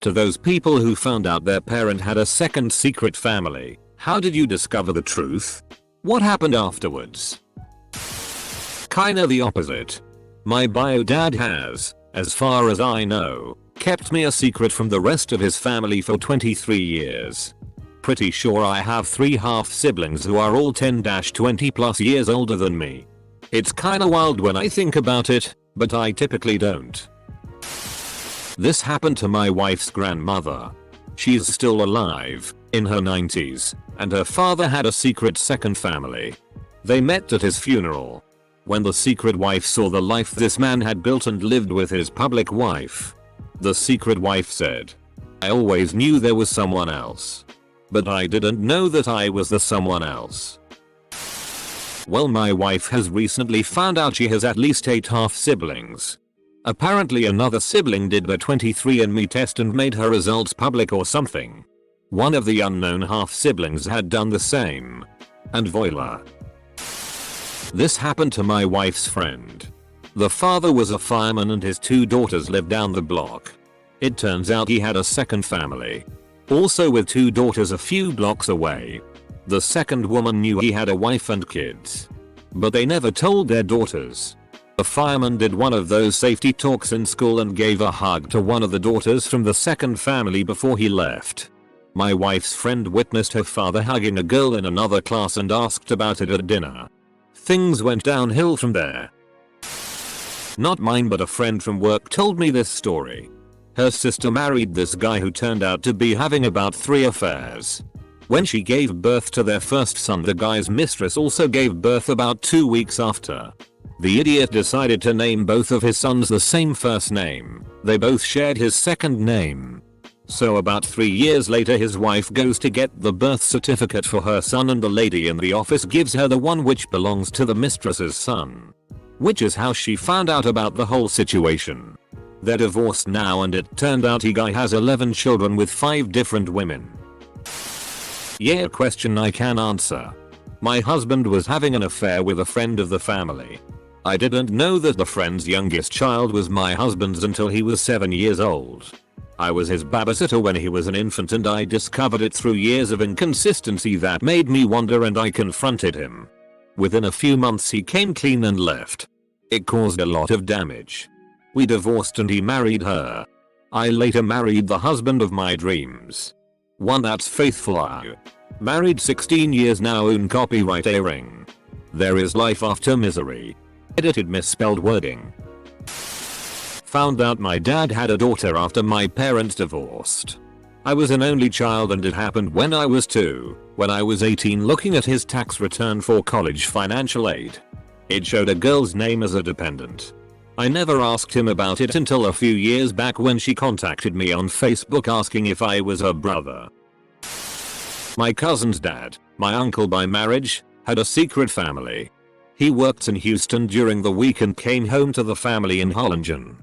To those people who found out their parent had a second secret family, how did you discover the truth? What happened afterwards? Kinda the opposite. My bio dad has, as far as I know, kept me a secret from the rest of his family for 23 years. Pretty sure I have 3 half siblings who are all 10-20 plus years older than me. It's kinda wild when I think about it, but I typically don't. This happened to my wife's grandmother. She's still alive, in her 90s, and her father had a secret second family. They met at his funeral. When the secret wife saw the life this man had built and lived with his public wife, the secret wife said, "I always knew there was someone else. But I didn't know that I was the someone else." Well, my wife has recently found out she has at least 8 half siblings. Apparently another sibling did the 23andMe test and made her results public or something. One of the unknown half siblings had done the same. And voila. This happened to my wife's friend. The father was a fireman and his 2 daughters lived down the block. It turns out he had a second family, also with 2 daughters a few blocks away. The second woman knew he had a wife and kids, but they never told their daughters. The fireman did one of those safety talks in school and gave a hug to one of the daughters from the second family before he left. My wife's friend witnessed her father hugging a girl in another class and asked about it at dinner. Things went downhill from there. Not mine, but a friend from work told me this story. Her sister married this guy who turned out to be having about 3 affairs. When she gave birth to their first son, the guy's mistress also gave birth about 2 weeks after. The idiot decided to name both of his sons the same first name. They both shared his second name. So about 3 years later his wife goes to get the birth certificate for her son and the lady in the office gives her the one which belongs to the mistress's son. Which is how she found out about the whole situation. They're divorced now and it turned out he guy has 11 children with 5 different women. Yeah, question I can answer. My husband was having an affair with a friend of the family. I didn't know that the friend's youngest child was my husband's until he was 7 years old. I was his babysitter when he was an infant and I discovered it through years of inconsistency that made me wonder and I confronted him. Within a few months he came clean and left. It caused a lot of damage. We divorced and he married her. I later married the husband of my dreams. One that's faithful. Married 16 years now, own copyright airing. There is life after misery. Edited misspelled wording. Found out my dad had a daughter after my parents divorced. I was an only child and it happened when I was 2, when I was 18 looking at his tax return for college financial aid. It showed a girl's name as a dependent. I never asked him about it until a few years back when she contacted me on Facebook asking if I was her brother. My cousin's dad, my uncle by marriage, had a secret family. He worked in Houston during the week and came home to the family in Harlingen.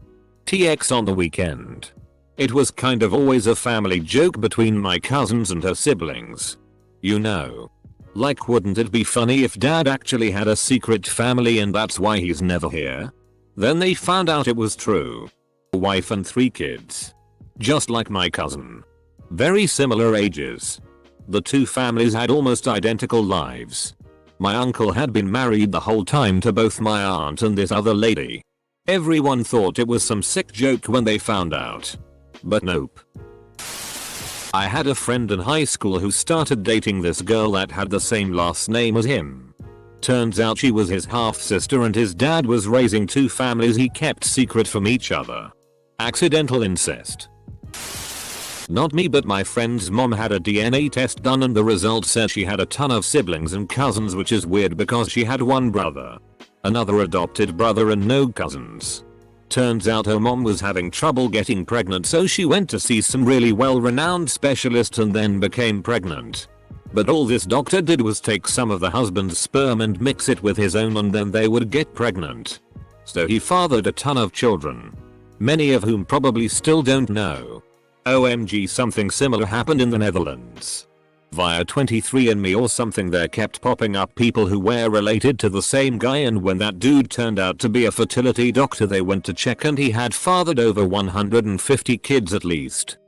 TX on the weekend. It was kind of always a family joke between my cousins and her siblings. You know. Like, wouldn't it be funny if dad actually had a secret family and that's why he's never here? Then they found out it was true. A wife and 3 kids. Just like my cousin. Very similar ages. The 2 families had almost identical lives. My uncle had been married the whole time to both my aunt and this other lady. Everyone thought it was some sick joke when they found out. But nope. I had a friend in high school who started dating this girl that had the same last name as him. Turns out she was his half sister and his dad was raising 2 families he kept secret from each other. Accidental incest. Not me, but my friend's mom had a DNA test done and the result said she had a ton of siblings and cousins, which is weird because she had 1 brother, another adopted brother and no cousins. Turns out her mom was having trouble getting pregnant, so she went to see some really well-renowned specialist and then became pregnant. But all this doctor did was take some of the husband's sperm and mix it with his own and then they would get pregnant. So he fathered a ton of children. Many of whom probably still don't know. OMG, something similar happened in the Netherlands. Via 23andMe or something, there kept popping up people who were related to the same guy, and when that dude turned out to be a fertility doctor they went to check and he had fathered over 150 kids at least.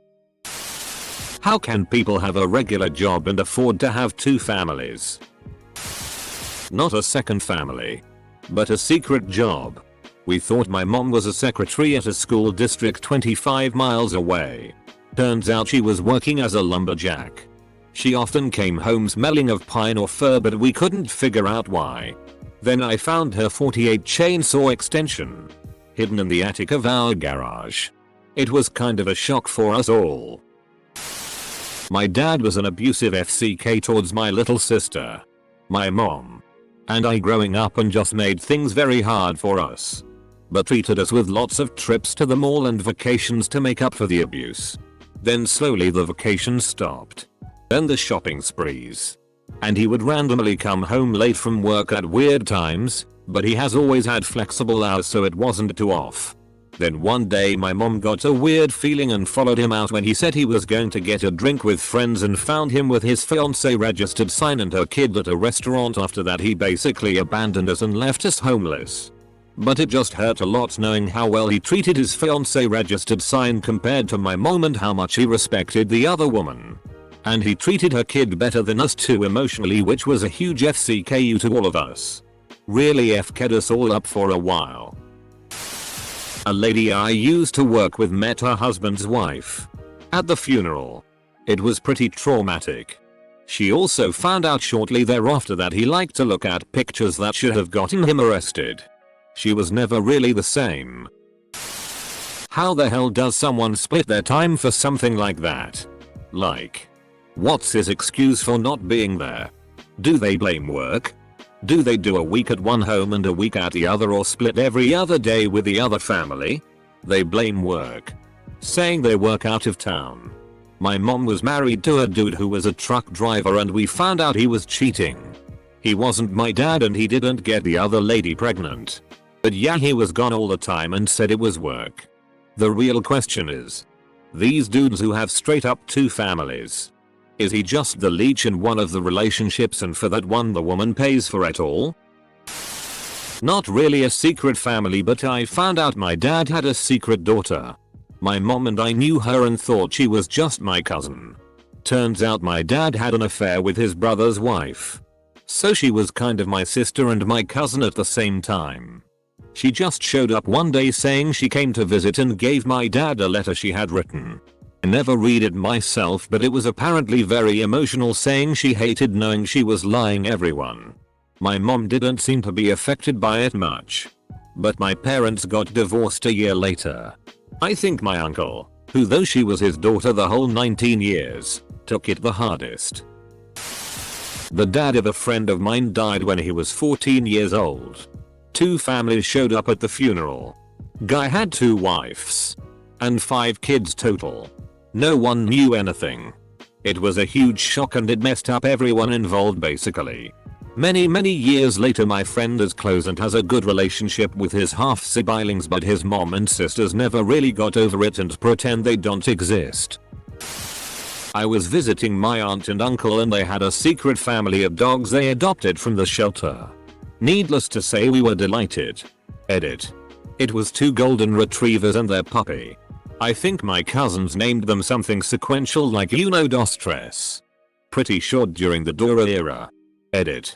How can people have a regular job and afford to have two families? Not a second family, but a secret job. We thought my mom was a secretary at a school district 25 miles away. Turns out she was working as a lumberjack. She often came home smelling of pine or fir, but we couldn't figure out why. Then I found her 48 chainsaw extension hidden in the attic of our garage. It was kind of a shock for us all. My dad was an abusive FCK towards my little sister, my mom, and I growing up, and just made things very hard for us. But treated us with lots of trips to the mall and vacations to make up for the abuse. Then slowly the vacations stopped. Then the shopping sprees. And he would randomly come home late from work at weird times, but he has always had flexible hours, so it wasn't too off. Then one day my mom got a weird feeling and followed him out when he said he was going to get a drink with friends, and found him with his fiancée registered sign and her kid at a restaurant. After that he basically abandoned us and left us homeless. But it just hurt a lot knowing how well he treated his fiancée registered sign compared to my mom, and how much he respected the other woman. And he treated her kid better than us too emotionally, which was a huge FCKU to all of us. Really FK'd us all up for a while. A lady I used to work with met her husband's wife at the funeral. It was pretty traumatic. She also found out shortly thereafter that he liked to look at pictures that should have gotten him arrested. She was never really the same. How the hell does someone split their time for something like that? Like, what's his excuse for not being there? Do they blame work? Do they do a week at one home and a week at the other, or split every other day with the other family? They blame work, saying they work out of town. My mom was married to a dude who was a truck driver, and we found out he was cheating. He wasn't my dad and he didn't get the other lady pregnant. But yeah, he was gone all the time and said it was work. The real question is, these dudes who have straight up two families, is he just the leech in one of the relationships, and for that one the woman pays for it all? Not really a secret family, but I found out my dad had a secret daughter. My mom and I knew her and thought she was just my cousin. Turns out my dad had an affair with his brother's wife. So she was kind of my sister and my cousin at the same time. She just showed up one day saying she came to visit and gave my dad a letter she had written. I never read it myself, but it was apparently very emotional, saying she hated knowing she was lying everyone. My mom didn't seem to be affected by it much. But my parents got divorced a year later. I think my uncle, who though she was his daughter the whole 19 years, took it the hardest. The dad of a friend of mine died when he was 14 years old. Two families showed up at the funeral. Guy had 2 wives and 5 kids total. No one knew anything. It was a huge shock and it messed up everyone involved basically. Many years later my friend is close and has a good relationship with his half siblings, but his mom and sisters never really got over it and pretend they don't exist. I was visiting my aunt and uncle and they had a secret family of dogs they adopted from the shelter. Needless to say we were delighted. Edit. It was 2 golden retrievers and their puppy. I think my cousins named them something sequential like Uno Dos Tres. Pretty sure during the Dora era. Edit.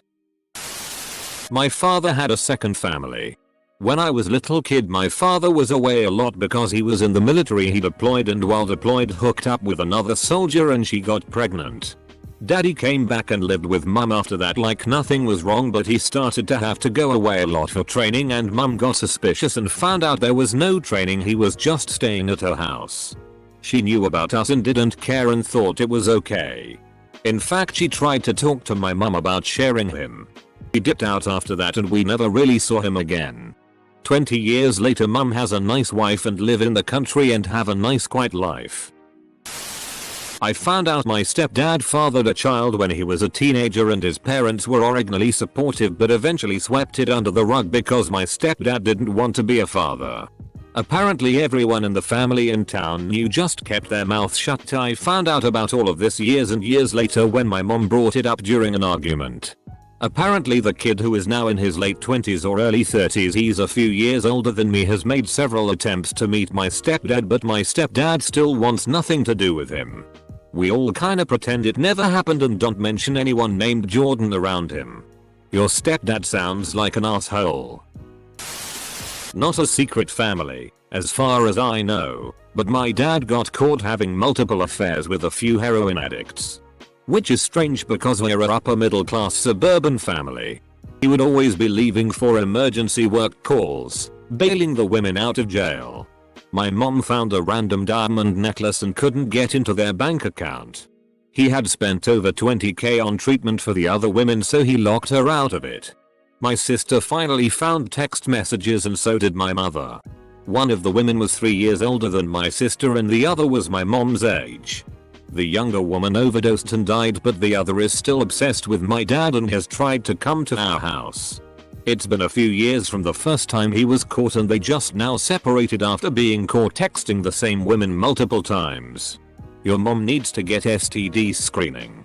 My father had a second family. When I was little kid my father was away a lot because he was in the military. He deployed and while deployed hooked up with another soldier and she got pregnant. Daddy came back and lived with mum after that like nothing was wrong, but he started to have to go away a lot for training and mum got suspicious and found out there was no training, he was just staying at her house. She knew about us and didn't care and thought it was okay. In fact she tried to talk to my mum about sharing him. He dipped out after that and we never really saw him again. 20 years later mum has a nice wife and live in the country and have a nice quiet life. I found out my stepdad fathered a child when he was a teenager and his parents were originally supportive but eventually swept it under the rug because my stepdad didn't want to be a father. Apparently everyone in the family in town knew, just kept their mouth shut. I found out about all of this years and years later when my mom brought it up during an argument. Apparently the kid, who is now in his late 20s or early 30s, he's a few years older than me, has made several attempts to meet my stepdad, but my stepdad still wants nothing to do with him. We all kinda pretend it never happened and don't mention anyone named Jordan around him. Your stepdad sounds like an asshole. Not a secret family, as far as I know, but my dad got caught having multiple affairs with a few heroin addicts. Which is strange because we're a upper middle class suburban family. He would always be leaving for emergency work calls, bailing the women out of jail. My mom found a random diamond necklace and couldn't get into their bank account. He had spent over 20k on treatment for the other women, so he locked her out of it. My sister finally found text messages and so did my mother. One of the women was 3 years older than my sister and the other was my mom's age. The younger woman overdosed and died, but the other is still obsessed with my dad and has tried to come to our house. It's been a few years from the first time he was caught and they just now separated after being caught texting the same women multiple times. Your mom needs to get STD screening.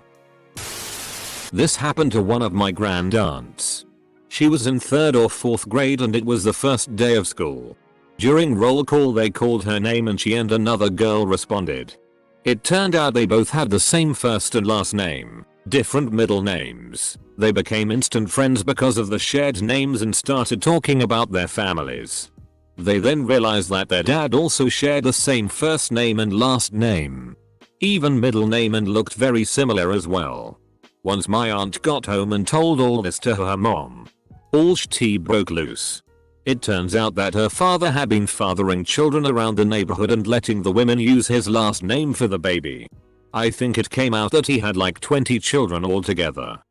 This happened to one of my grandaunts. She was in 3rd or 4th grade and it was the first day of school. During roll call they called her name and she and another girl responded. It turned out they both had the same first and last name, different middle names. They became instant friends because of the shared names and started talking about their families. They then realized that their dad also shared the same first name and last name. Even middle name, and looked very similar as well. Once my aunt got home and told all this to her mom, all tea broke loose. It turns out that her father had been fathering children around the neighborhood and letting the women use his last name for the baby. I think it came out that he had like 20 children altogether.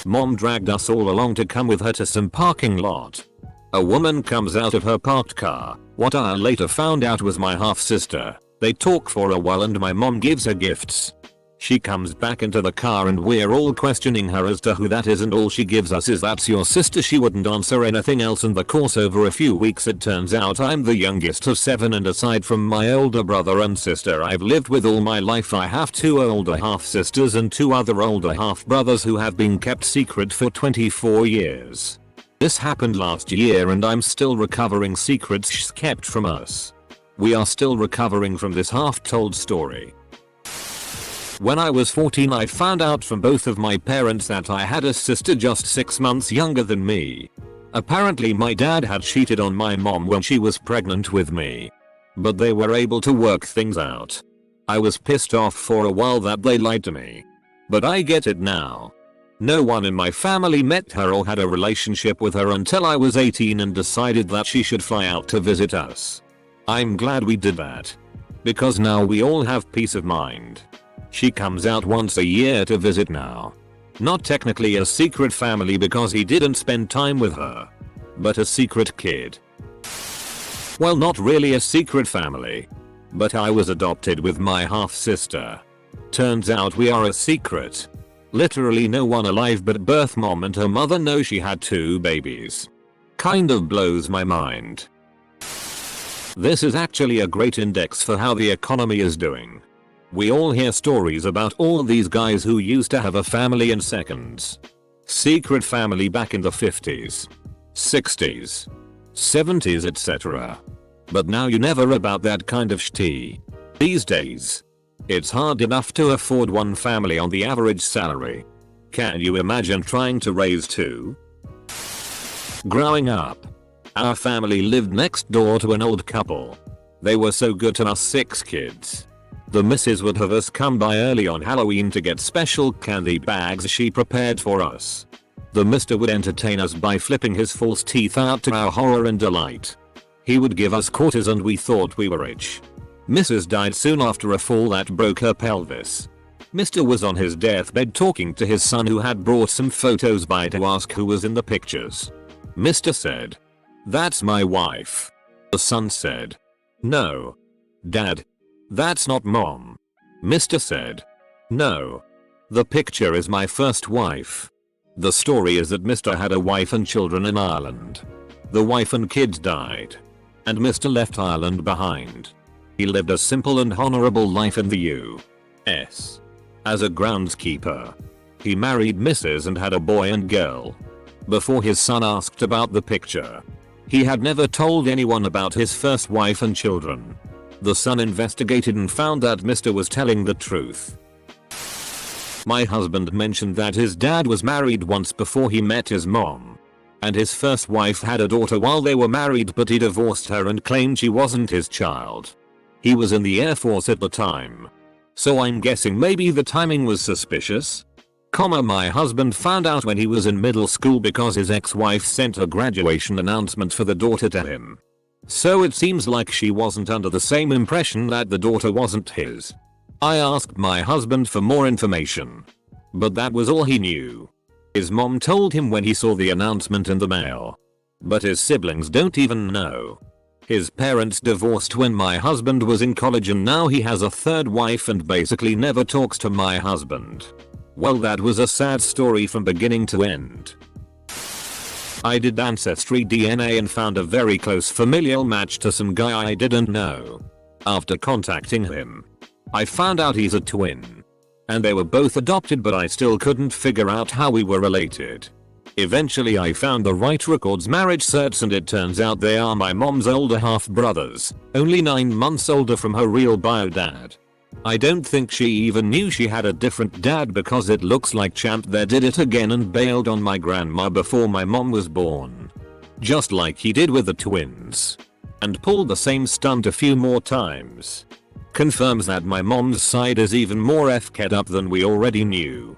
Mom dragged us all along to come with her to some parking lot. A woman comes out of her parked car. What I later found out was my half-sister. They talk for a while and my mom gives her gifts. She comes back into the car and we're all questioning her as to who that is, and all she gives us is "That's your sister." She wouldn't answer anything else. In the course over a few weeks it turns out I'm the youngest of 7, and aside from my older brother and sister I've lived with all my life I have 2 older half-sisters and 2 other older half-brothers who have been kept secret for 24 years. This happened last year and I'm still recovering secrets she's kept from us. We are still recovering from this half-told story. When I was 14 I found out from both of my parents that I had a sister just 6 months younger than me. Apparently my dad had cheated on my mom when she was pregnant with me. But they were able to work things out. I was pissed off for a while that they lied to me. But I get it now. No one in my family met her or had a relationship with her until I was 18 and decided that she should fly out to visit us. I'm glad we did that. Because now we all have peace of mind. She comes out once a year to visit now. Not technically a secret family because he didn't spend time with her. But a secret kid. Well, not really a secret family. But I was adopted with my half-sister. Turns out we are a secret. Literally no one alive but birth mom and her mother know she had 2 babies. Kind of blows my mind. This is actually a great index for how the economy is doing. We all hear stories about all these guys who used to have a family in seconds. Secret family back in the 50s, 60s, 70s, etc. But now you never about that kind of shitty. These days, it's hard enough to afford one family on the average salary. Can you imagine trying to raise 2? Growing up, our family lived next door to an old couple. They were so good to us 6 kids. The missus would have us come by early on Halloween to get special candy bags she prepared for us. The mister would entertain us by flipping his false teeth out to our horror and delight. He would give us quarters and we thought we were rich. Mrs. died soon after a fall that broke her pelvis. Mr. was on his deathbed talking to his son who had brought some photos by to ask who was in the pictures. Mr. said, "That's my wife." The son said, "No. Dad, that's not mom." Mr. said, "No. The picture is my first wife." The story is that Mr. had a wife and children in Ireland. The wife and kids died. And Mr. left Ireland behind. He lived a simple and honorable life in the U.S. as a groundskeeper. He married Mrs. and had a boy and girl. Before his son asked about the picture, he had never told anyone about his first wife and children. The son investigated and found that Mr. was telling the truth. My husband mentioned that his dad was married once before he met his mom. And his first wife had a daughter while they were married, but he divorced her and claimed she wasn't his child. He was in the Air Force at the time. So I'm guessing maybe the timing was suspicious. My husband found out when he was in middle school because his ex-wife sent a graduation announcement for the daughter to him. So it seems like she wasn't under the same impression that the daughter wasn't his. I asked my husband for more information. But that was all he knew. His mom told him when he saw the announcement in the mail. But his siblings don't even know. His parents divorced when my husband was in college, and now he has a third wife and basically never talks to my husband. Well, that was a sad story from beginning to end. I did Ancestry DNA and found a very close familial match to some guy I didn't know. After contacting him, I found out he's a twin. And they were both adopted, but I still couldn't figure out how we were related. Eventually I found the right records, marriage certs, and it turns out they are my mom's older half brothers, only 9 months older from her real bio dad. I don't think she even knew she had a different dad because it looks like Champ there did it again and bailed on my grandma before my mom was born. Just like he did with the twins. And pulled the same stunt a few more times. Confirms that my mom's side is even more f***ed up than we already knew.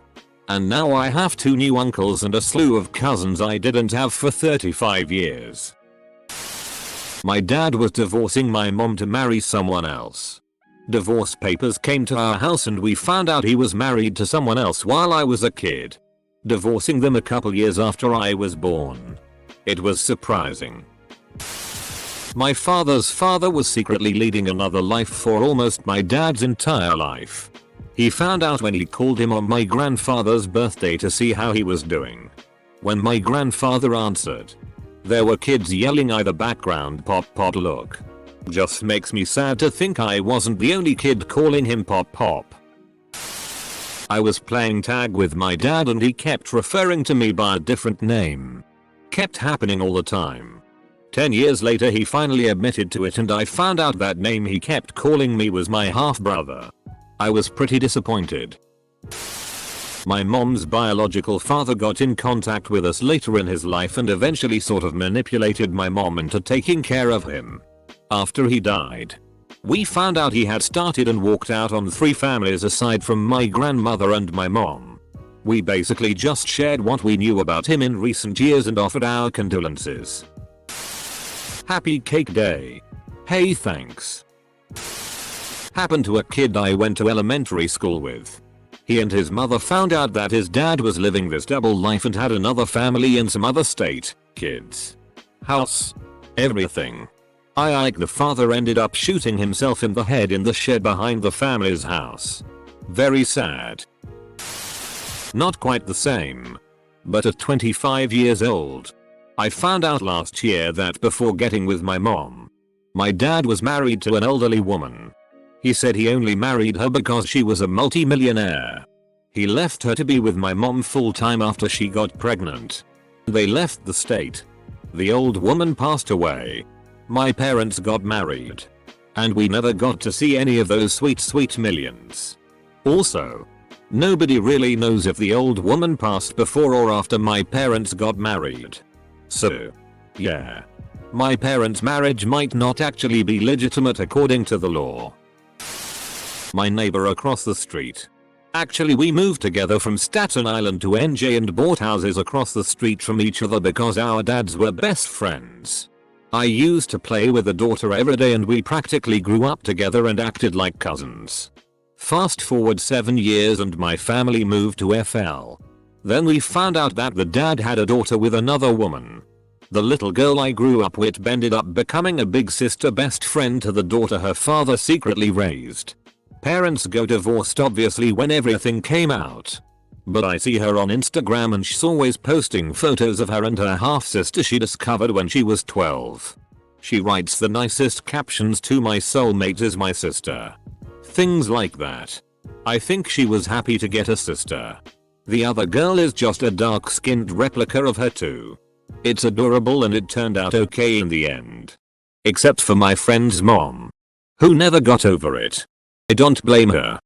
And now I have 2 new uncles and a slew of cousins I didn't have for 35 years. My dad was divorcing my mom to marry someone else. Divorce papers came to our house and we found out he was married to someone else while I was a kid. Divorcing them a couple years after I was born. It was surprising. My father's father was secretly leading another life for almost my dad's entire life. He found out when he called him on my grandfather's birthday to see how he was doing. When my grandfather answered, there were kids yelling either background pop pop. Look. Just makes me sad to think I wasn't the only kid calling him pop pop. I was playing tag with my dad and he kept referring to me by a different name. Kept happening all the time. 10 years later he finally admitted to it and I found out that name he kept calling me was my half brother. I was pretty disappointed. My mom's biological father got in contact with us later in his life and eventually sort of manipulated my mom into taking care of him. After he died, we found out he had started and walked out on 3 families aside from my grandmother and my mom. We basically just shared what we knew about him in recent years and offered our condolences. Happy Cake Day. Hey, thanks. Happened to a kid I went to elementary school with. He and his mother found out that his dad was living this double life and had another family in some other state, kids, house, everything. The father ended up shooting himself in the head in the shed behind the family's house. Very sad. Not quite the same. But at 25 years old, I found out last year that before getting with my mom, my dad was married to an elderly woman. He said he only married her because she was a multi-millionaire. He left her to be with my mom full time after she got pregnant. They left the state. The old woman passed away. My parents got married. And we never got to see any of those sweet millions. Also, nobody really knows if the old woman passed before or after my parents got married. So, yeah. My parents' marriage might not actually be legitimate according to the law. My neighbor across the street. Actually, we moved together from Staten Island to NJ and bought houses across the street from each other because our dads were best friends. I used to play with the daughter every day and we practically grew up together and acted like cousins. Fast forward 7 years and my family moved to FL. Then we found out that the dad had a daughter with another woman. The little girl I grew up with ended up becoming a big sister best friend to the daughter her father secretly raised. Parents go divorced obviously when everything came out. But I see her on Instagram and she's always posting photos of her and her half sister she discovered when she was 12. She writes the nicest captions to "my soulmate is my sister." Things like that. I think she was happy to get a sister. The other girl is just a dark-skinned replica of her too. It's adorable and it turned out okay in the end. Except for my friend's mom, who never got over it. I don't blame her.